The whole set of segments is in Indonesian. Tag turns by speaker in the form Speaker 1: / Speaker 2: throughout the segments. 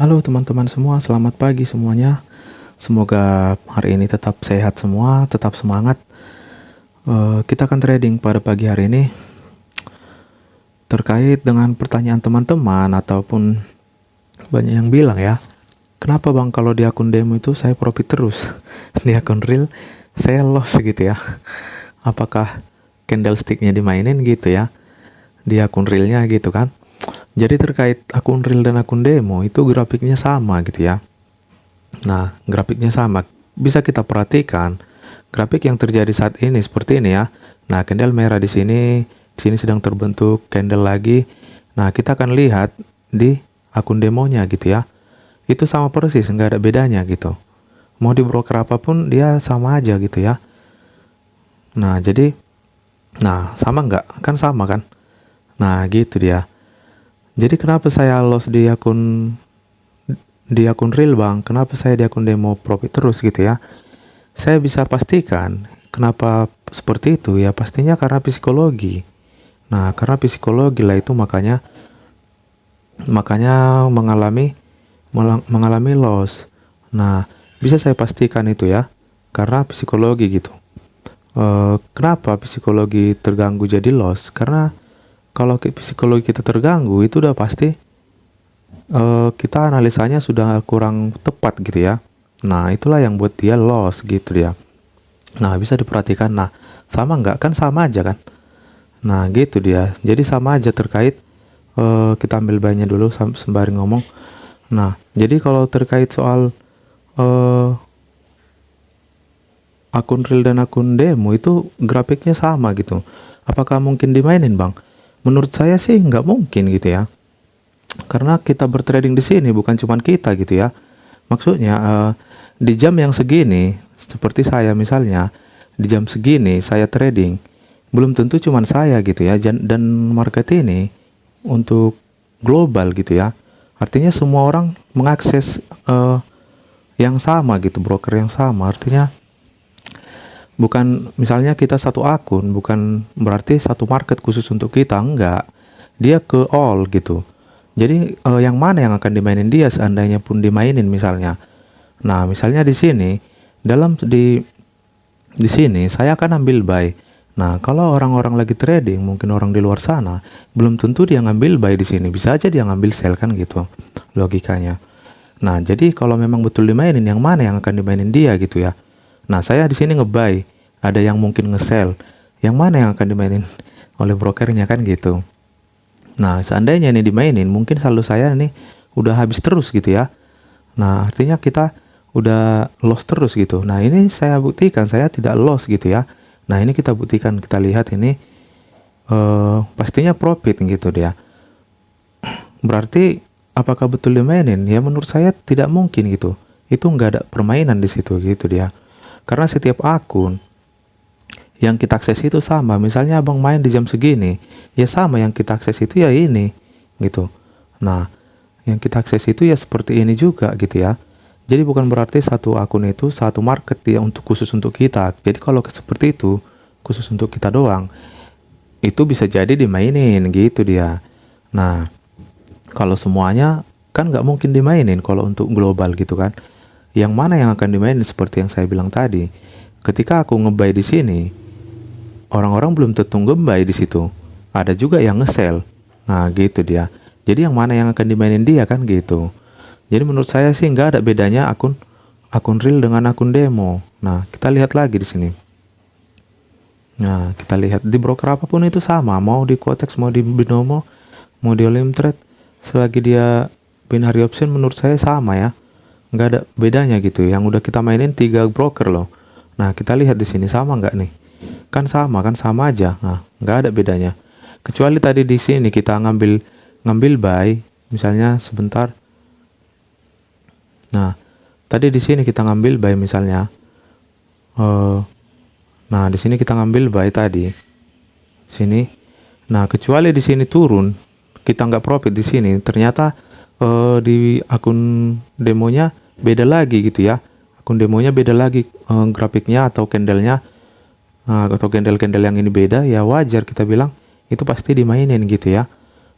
Speaker 1: Halo teman-teman semua, selamat pagi semuanya. Semoga hari ini tetap sehat semua, tetap semangat. Kita akan trading pada pagi hari ini terkait dengan pertanyaan teman-teman ataupun banyak yang bilang ya, kenapa bang kalau di akun demo itu saya profit terus, di akun real saya loss gitu ya? Apakah candlesticknya dimainin gitu ya di akun realnya gitu kan? Jadi terkait akun real dan akun demo itu grafiknya sama gitu ya. Nah, grafiknya sama. Bisa kita perhatikan grafik yang terjadi saat ini seperti ini ya. Nah, candle merah di sini sedang terbentuk candle lagi. Nah, kita akan lihat di akun demonya gitu ya. Itu sama persis, nggak ada bedanya gitu. Mau di broker apapun dia sama aja gitu ya. Nah, jadi sama nggak? Kan sama kan? Nah, gitu dia. Jadi kenapa saya loss di akun real bang, kenapa saya di akun demo profit terus gitu ya? Saya bisa pastikan kenapa seperti itu ya, pastinya karena psikologi. Nah, karena psikologi lah itu makanya mengalami loss. Nah, bisa saya pastikan itu ya, karena psikologi gitu. Kenapa psikologi terganggu jadi loss? Karena kalau psikologi kita terganggu itu udah pasti kita analisanya sudah kurang tepat gitu ya. Nah, itulah yang buat dia loss gitu ya. Nah, bisa diperhatikan. Nah, sama nggak? Kan sama aja kan? Nah, gitu dia. Jadi sama aja terkait kita ambil bahannya dulu sembari ngomong. Nah, jadi kalau terkait soal eh, akun real dan akun demo itu grafiknya sama gitu. Apakah mungkin dimainin, Bang? Menurut saya sih nggak mungkin gitu ya. Karena kita bertrading di sini bukan cuma kita gitu ya. Maksudnya di jam yang segini, seperti saya misalnya, di jam segini saya trading, belum tentu cuma saya gitu ya. Dan market ini untuk global gitu ya. Artinya semua orang mengakses yang sama gitu, broker yang sama. Artinya bukan misalnya kita satu akun, bukan berarti satu market khusus untuk kita, enggak. Dia ke all gitu. Jadi yang mana yang akan dimainin dia seandainya pun dimainin misalnya. Nah, misalnya di sini di sini saya akan ambil buy. Nah, kalau orang-orang lagi trading, mungkin orang di luar sana, belum tentu dia ngambil buy di sini. Bisa aja dia ngambil sell kan gitu logikanya. Nah, jadi kalau memang betul dimainin, yang mana yang akan dimainin dia gitu ya. Nah, saya di sini nge-buy, ada yang mungkin nge-sell. Yang mana yang akan dimainin oleh brokernya kan gitu. Nah, seandainya ini dimainin, mungkin saldo saya nih udah habis terus gitu ya. Nah, artinya kita udah loss terus gitu. Nah, ini saya buktikan saya tidak loss gitu ya. Nah, ini kita buktikan, kita lihat ini pastinya profit gitu dia. Berarti apakah betul dimainin? Ya menurut saya tidak mungkin gitu. Itu nggak ada permainan di situ gitu dia. Karena setiap akun yang kita akses itu sama. Misalnya abang main di jam segini, ya sama yang kita akses itu ya ini gitu. Nah, yang kita akses itu ya seperti ini juga gitu ya. Jadi bukan berarti satu akun itu satu market ya untuk khusus untuk kita. Jadi kalau seperti itu khusus untuk kita doang, itu bisa jadi dimainin gitu dia. Nah, kalau semuanya kan nggak mungkin dimainin kalau untuk global gitu kan. Yang mana yang akan dimainin seperti yang saya bilang tadi. Ketika aku nge-buy di sini, orang-orang belum tentu nge-buy di situ. Ada juga yang nge-sell. Nah, gitu dia. Jadi yang mana yang akan dimainin dia kan gitu. Jadi menurut saya sih nggak ada bedanya akun real dengan akun demo. Nah, kita lihat lagi di sini. Nah, kita lihat di broker apapun itu sama, mau di Quotex, mau di Binomo, mau di Olimtrade, selagi dia binary option menurut saya sama ya. Nggak ada bedanya gitu. Yang udah kita mainin 3 broker loh. Nah, kita lihat di sini sama nggak nih? Kan sama aja. Nah, nggak ada bedanya. Kecuali tadi di sini kita ngambil buy, misalnya sebentar. Nah, tadi di sini kita ngambil buy misalnya. Nah, di sini kita ngambil buy tadi. Sini. Nah, kecuali di sini turun, kita nggak profit di sini. Ternyata di akun demonya beda lagi gitu ya. Akun demonya beda lagi grafiknya atau candlenya atau candle-candle yang ini beda, ya wajar kita bilang itu pasti dimainin gitu ya.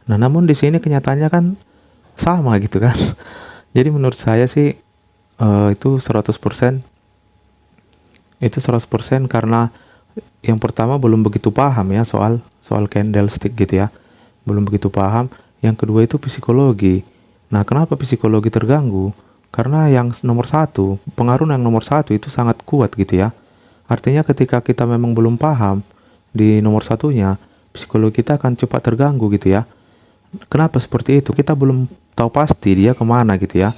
Speaker 1: Nah, namun di sini kenyataannya kan sama gitu kan. Jadi menurut saya sih itu 100%, itu 100% karena yang pertama belum begitu paham ya soal soal candlestick gitu ya. Belum begitu paham. Yang kedua itu psikologi. Nah, kenapa psikologi terganggu? Karena yang nomor satu, pengaruh yang nomor satu itu sangat kuat gitu ya. Artinya ketika kita memang belum paham di nomor satunya, psikologi kita akan cepat terganggu gitu ya. Kenapa seperti itu? Kita belum tahu pasti dia kemana gitu ya.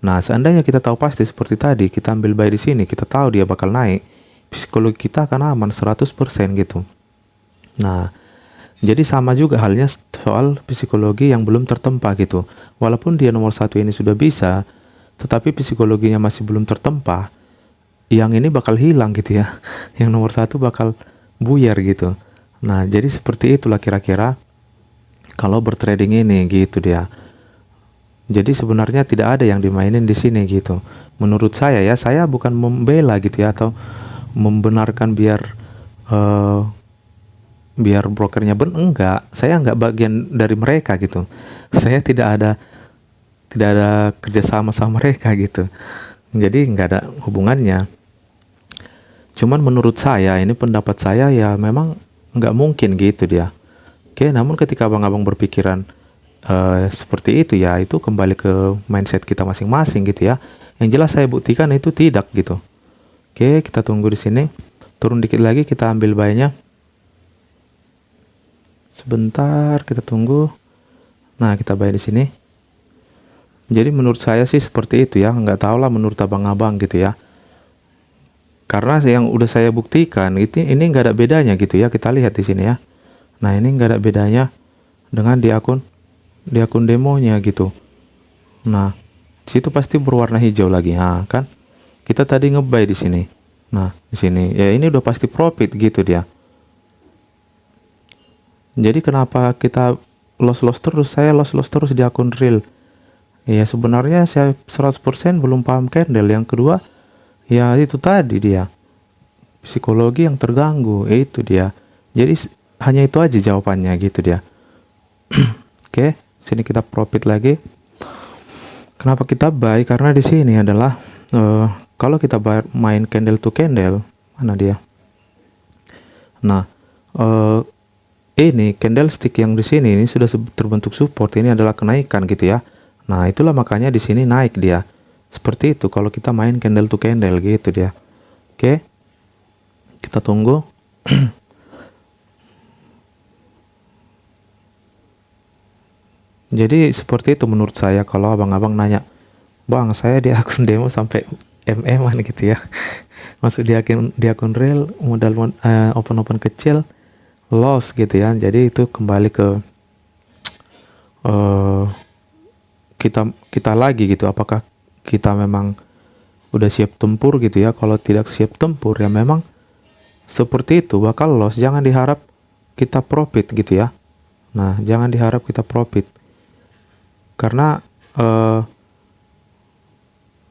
Speaker 1: Nah, seandainya kita tahu pasti seperti tadi, kita ambil buy di sini, kita tahu dia bakal naik, psikologi kita akan aman 100% gitu. Nah, jadi sama juga halnya soal psikologi yang belum tertempa gitu. Walaupun dia nomor satu ini sudah bisa, tetapi psikologinya masih belum tertempa, yang ini bakal hilang gitu ya. Yang nomor satu bakal buyar gitu. Nah, jadi seperti itulah kira-kira kalau bertrading ini gitu dia. Jadi sebenarnya tidak ada yang dimainin di sini gitu. Menurut saya ya, saya bukan membela gitu ya atau membenarkan biar brokernya enggak. Saya enggak bagian dari mereka gitu. Saya tidak ada kerjasama sama mereka gitu. Jadi enggak ada hubungannya. Cuman menurut saya, ini pendapat saya ya, memang enggak mungkin gitu dia. Oke, namun ketika abang-abang berpikiran seperti itu ya, itu kembali ke mindset kita masing-masing gitu ya. Yang jelas saya buktikan itu tidak gitu. Oke, kita tunggu di sini. Turun dikit lagi, kita ambil buy-nya. Sebentar, kita tunggu. Nah, kita buy di sini. Jadi menurut saya sih seperti itu ya. Nggak tahu lah menurut abang-abang gitu ya. Karena yang udah saya buktikan ini nggak ada bedanya gitu ya. Kita lihat di sini ya. Nah, ini nggak ada bedanya dengan di akun demonya gitu. Nah, situ pasti berwarna hijau lagi. Nah, kan kita tadi nge-buy di sini. Nah, di sini ya ini udah pasti profit gitu dia. Jadi kenapa kita loss terus? Saya loss terus di akun real. Ya sebenarnya saya 100% belum paham candle. Yang kedua, ya itu tadi dia. Psikologi yang terganggu, itu dia. Jadi hanya itu aja jawabannya gitu dia. Oke, sini kita profit lagi. Kenapa kita buy? Karena di sini adalah kalau kita main candle to candle, mana dia? Nah, ini candlestick yang di sini ini sudah terbentuk support, ini adalah kenaikan gitu ya. Nah, itulah makanya di sini naik dia. Seperti itu kalau kita main candle to candle gitu dia. Oke. Kita tunggu. Jadi seperti itu menurut saya. Kalau abang-abang nanya, "Bang, saya di akun demo sampai MM-an gitu ya." Masuk di akun real modal open kecil loss gitu ya. Jadi itu kembali ke kita lagi gitu. Apakah kita memang udah siap tempur gitu ya. Kalau tidak siap tempur ya memang seperti itu bakal loss. Jangan diharap kita profit gitu ya. Nah, jangan diharap kita profit. Karena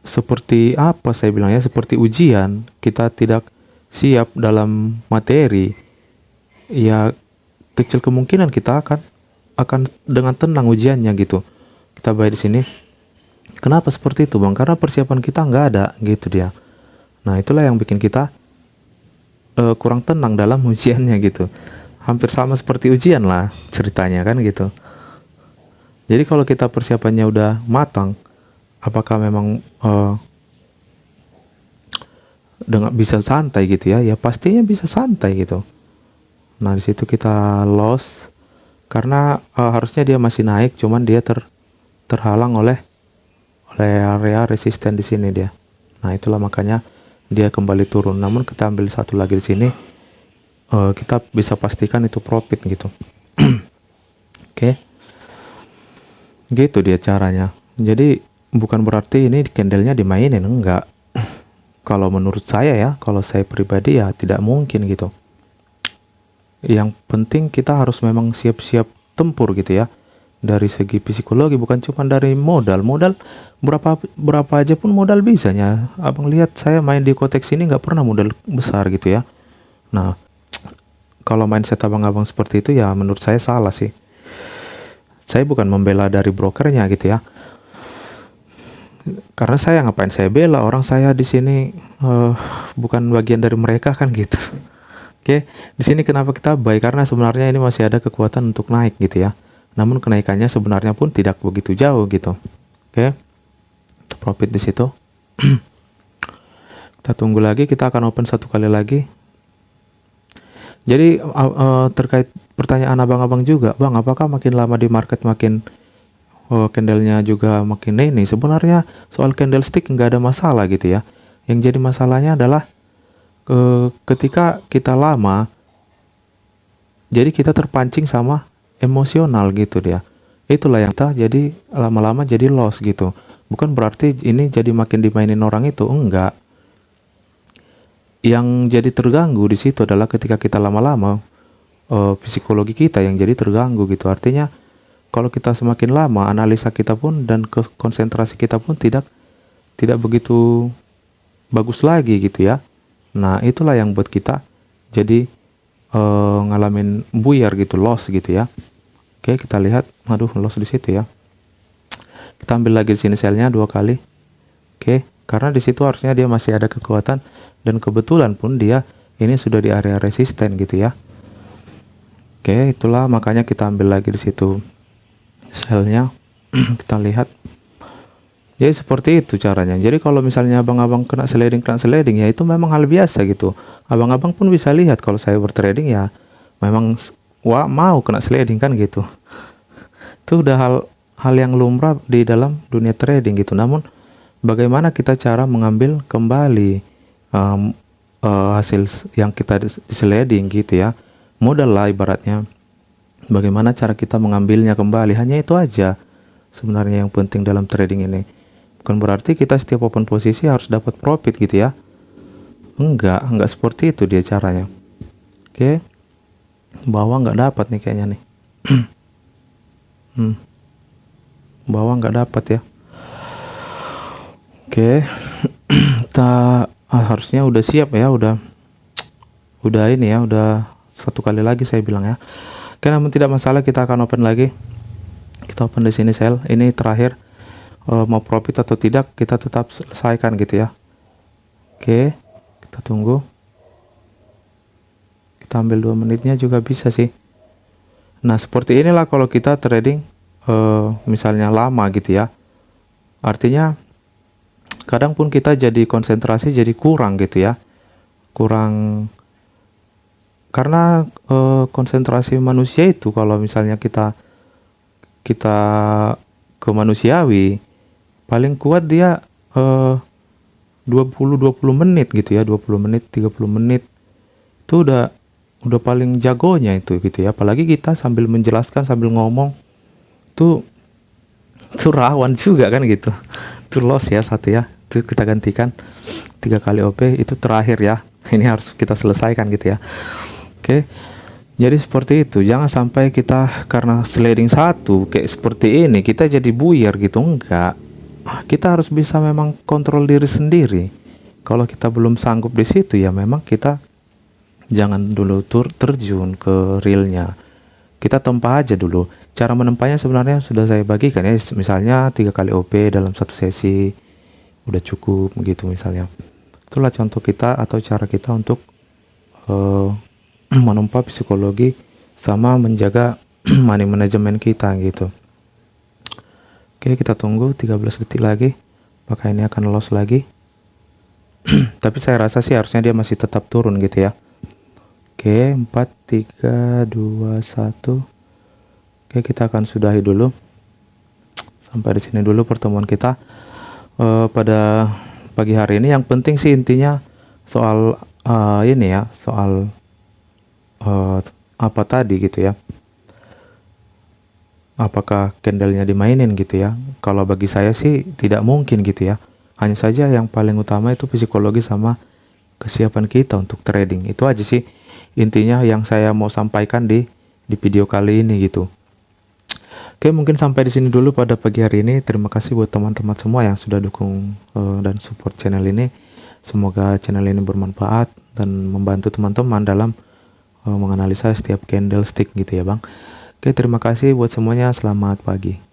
Speaker 1: seperti apa saya bilang ya, seperti ujian, kita tidak siap dalam materi, ya kecil kemungkinan kita akan dengan tenang ujiannya gitu. Kita buy di sini. Kenapa seperti itu, Bang? Karena persiapan kita nggak ada gitu dia. Nah, itulah yang bikin kita kurang tenang dalam ujiannya gitu. Hampir sama seperti ujian lah ceritanya kan gitu. Jadi kalau kita persiapannya udah matang, apakah memang dengan bisa santai gitu ya? Ya pastinya bisa santai gitu. Nah, di situ kita loss karena harusnya dia masih naik, cuman dia terhalang oleh area resisten di sini dia. Nah, itulah makanya dia kembali turun. Namun kita ambil satu lagi di sini, kita bisa pastikan itu profit gitu. Oke. Gitu dia caranya. Jadi bukan berarti ini candlenya dimainin, enggak. Kalau menurut saya ya, kalau saya pribadi ya tidak mungkin gitu. Yang penting kita harus memang siap-siap tempur gitu ya. Dari segi psikologi, bukan cuma dari modal. Modal berapa aja pun modal bisanya. Abang lihat saya main di kotek sini nggak pernah modal besar gitu ya. Nah, kalau mindset abang-abang seperti itu ya menurut saya salah sih. Saya bukan membela dari brokernya gitu ya. Karena saya ngapain saya bela orang, saya di sini bukan bagian dari mereka kan gitu. Oke, di sini kenapa kita buy? Karena sebenarnya ini masih ada kekuatan untuk naik gitu ya. Namun kenaikannya sebenarnya pun tidak begitu jauh gitu. Oke, profit di situ. Kita tunggu lagi, kita akan open satu kali lagi. Jadi terkait pertanyaan abang-abang juga, bang, apakah makin lama di market makin candlenya juga makin ini? Sebenarnya soal candlestick nggak ada masalah gitu ya. Yang jadi masalahnya adalah ketika kita lama, jadi kita terpancing sama emosional gitu dia. Itulah yang kita jadi lama-lama jadi loss gitu. Bukan berarti ini jadi makin dimainin orang itu, enggak. Yang jadi terganggu di situ adalah ketika kita lama-lama psikologi kita yang jadi terganggu gitu. Artinya kalau kita semakin lama, analisa kita pun dan konsentrasi kita pun tidak begitu bagus lagi gitu ya. Nah, itulah yang buat kita jadi ngalamin buyar gitu, loss gitu ya. Oke, kita lihat, aduh, loss di situ ya. Kita ambil lagi di sini selnya 2 kali. Oke, karena di situ harusnya dia masih ada kekuatan dan kebetulan pun dia ini sudah di area resisten gitu ya. Oke, itulah makanya kita ambil lagi di situ selnya. Kita lihat. Jadi seperti itu caranya. Jadi kalau misalnya abang-abang kena sliding ya itu memang hal biasa gitu. Abang-abang pun bisa lihat kalau saya bertrading ya memang mau kena sliding kan gitu. Itu udah hal yang lumrah di dalam dunia trading gitu. Namun bagaimana kita cara mengambil kembali hasil yang kita sliding gitu ya. Modal lah ibaratnya. Bagaimana cara kita mengambilnya kembali, hanya itu aja sebenarnya yang penting dalam trading ini. Bukan berarti kita setiap open posisi harus dapat profit gitu ya. Enggak seperti itu dia caranya. Oke. Bawah nggak dapat nih kayaknya nih. Bawah nggak dapat ya. Oke. Kita harusnya udah siap ya, udah ini ya, udah satu kali lagi saya bilang ya. Oke, namun tidak masalah, kita akan open lagi. Kita open di sini sell. Ini terakhir. Mau profit atau tidak kita tetap selesaikan gitu ya. Oke, kita tunggu. Kita ambil 2 menitnya juga bisa sih. Nah, seperti inilah kalau kita trading misalnya lama gitu ya. Artinya kadang pun kita jadi konsentrasi jadi kurang gitu ya. Kurang karena konsentrasi manusia itu kalau misalnya kita ke manusiawi paling kuat dia 20 menit gitu ya, 20 menit, 30 menit. Itu udah paling jagonya itu gitu ya. Apalagi kita sambil menjelaskan, sambil ngomong tuh rawan juga kan gitu. Itu loss ya satu ya. Itu kita gantikan 3 kali OP, itu terakhir ya. Ini harus kita selesaikan gitu ya. Oke. Jadi seperti itu, jangan sampai kita karena sliding satu kayak seperti ini kita jadi buyar gitu, enggak. Kita harus bisa memang kontrol diri sendiri. Kalau kita belum sanggup di situ ya memang kita jangan dulu terjun ke realnya. Kita tempa aja dulu. Cara menempanya sebenarnya sudah saya bagikan ya, misalnya 3 kali OP dalam satu sesi udah cukup gitu misalnya. Itulah contoh kita atau cara kita untuk menempa psikologi sama menjaga money management kita gitu. Oke, kita tunggu 13 detik lagi. Maka ini akan loss lagi. Tapi saya rasa sih harusnya dia masih tetap turun gitu ya. Oke, 4, 3, 2, 1. Oke, kita akan sudahi dulu. Sampai di sini dulu pertemuan kita pada pagi hari ini. Yang penting sih intinya soal ini ya, soal apa tadi gitu ya. Apakah candlenya dimainin gitu ya. Kalau bagi saya sih tidak mungkin gitu ya. Hanya saja yang paling utama itu psikologi sama kesiapan kita untuk trading. Itu aja sih intinya yang saya mau sampaikan di video kali ini gitu. Oke, mungkin sampai di sini dulu pada pagi hari ini. Terima kasih buat teman-teman semua yang sudah dukung dan support channel ini. Semoga channel ini bermanfaat dan membantu teman-teman dalam menganalisa setiap candlestick gitu ya bang. Oke, terima kasih buat semuanya. Selamat pagi.